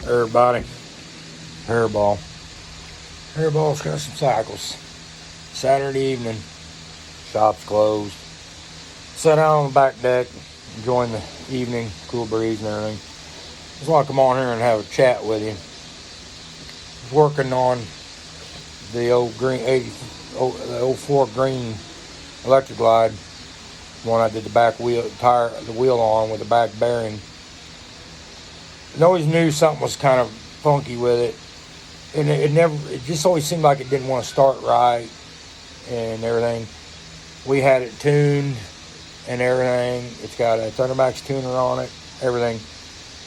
Everybody, hairball. Hairball's got some cycles. Saturday evening, shop's closed. Sat out on the back deck, enjoying the evening, cool breeze and everything. Just want to come on here and have a chat with you. Working on the old green the 04 green Electra Glide, one I did the back wheel the wheel on with the back bearing. I always knew something was kind of funky with it, and it just always seemed like it didn't want to start right and everything. We had it tuned and everything. It's got a Thundermax tuner on it, everything,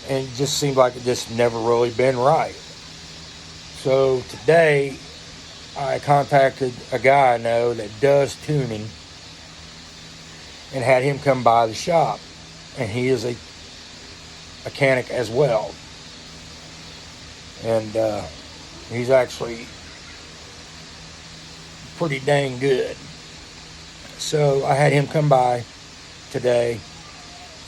and it just seemed like it just never really been right. So today I contacted a guy I know that does tuning and had him come by the shop, and he is a mechanic as well, and he's actually pretty dang good. So I had him come by today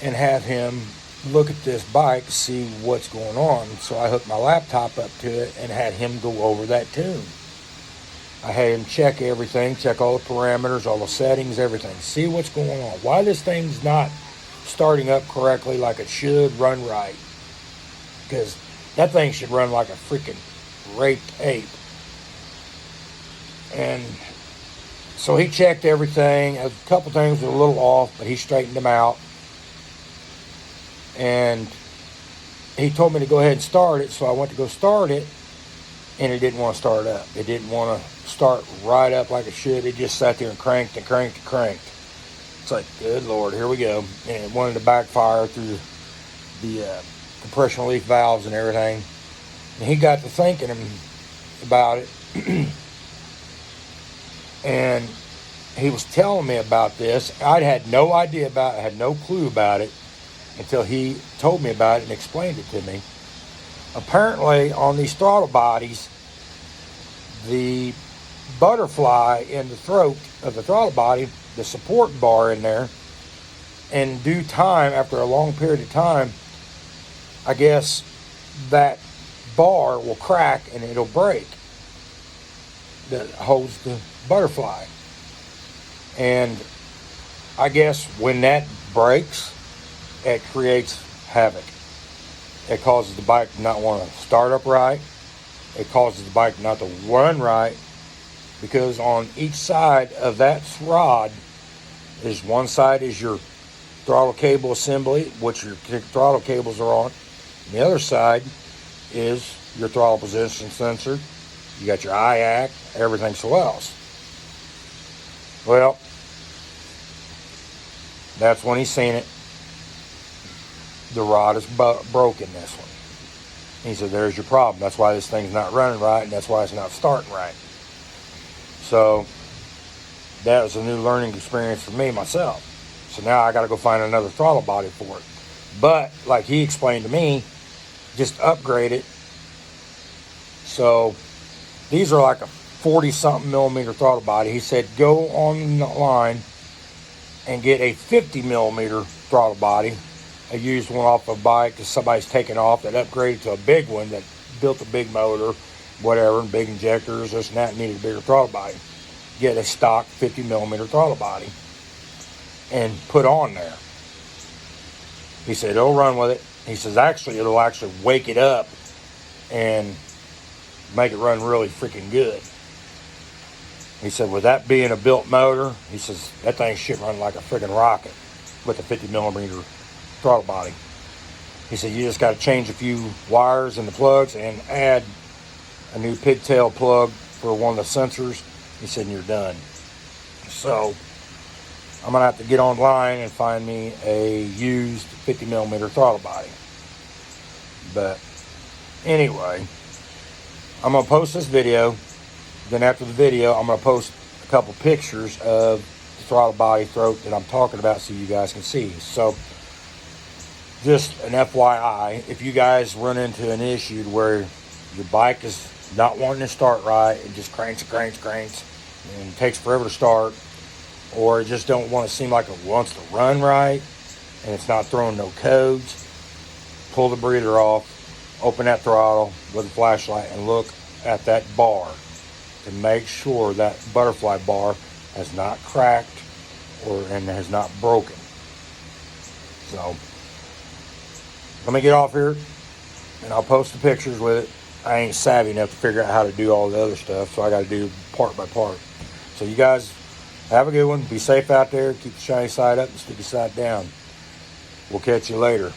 and have him look at this bike to see what's going on. So I hooked my laptop up to it and had him go over that tune. I had him check everything, check all the parameters, all the settings, everything, see what's going on, why this thing's not starting up correctly like it should, run right. Because that thing should run like a freaking raped ape. And so he checked everything. A couple things were a little off, but he straightened them out. And he told me to go ahead and start it, so I went to go start it, and it didn't want to start up. It didn't want to start right up like it should. It just sat there and cranked and cranked and cranked. It's like, good Lord, here we go. And it wanted to backfire through the compression relief valves and everything. And he got to thinking about it. And he was telling me about this. I had no idea about it, I had no clue about it until he told me about it and explained it to me. Apparently, on these throttle bodies, the butterfly in the throat of the throttle body, the support bar in there, in due time, after a long period of time, I guess that bar will crack and it'll break that holds the butterfly. And I guess when that breaks, it creates havoc. It causes the bike to not want to start up right. It causes the bike not to run right, because on each side of that rod is one side is your throttle cable assembly, which your throttle cables are on. And the other side is your throttle position sensor. You got your IAC, everything so else. Well, that's when he's seen it. The rod is broken, this one. He said, there's your problem. That's why this thing's not running right, and that's why it's not starting right. So that was a new learning experience for me, myself. So now I got to go find another throttle body for it. But like he explained to me, just upgrade it. So these are like a 40-something millimeter throttle body. He said, go online and get a 50 millimeter throttle body. I used one off a bike that somebody's taken off that upgraded to a big one that built a big motor, whatever, and big injectors, this and that, and needed a bigger throttle body. Get a stock 50 millimeter throttle body and put on there. He said, it'll run with it. He says, it'll actually wake it up and make it run really freaking good. He said, with that being a built motor, he says, that thing should run like a freaking rocket with a 50 millimeter throttle body. He said, you just got to change a few wires in the plugs and add a new pigtail plug for one of the sensors. He said, and you're done. So I'm going to have to get online and find me a used 50 millimeter throttle body. But anyway, I'm going to post this video. Then after the video, I'm going to post a couple pictures of the throttle body throat that I'm talking about so you guys can see. So just an FYI, if you guys run into an issue where your bike is not wanting to start right, it just cranks and it takes forever to start, or it just don't want to seem like it wants to run right and it's not throwing no codes, pull the breather off open that throttle with a flashlight and look at that bar to make sure that butterfly bar has not cracked and has not broken. So let me get off here and I'll post the pictures with it. I ain't savvy enough to figure out how to do all the other stuff, so I got to do part by part. So you guys have a good one. Be safe out there. Keep the shiny side up and sticky side down. We'll catch you later.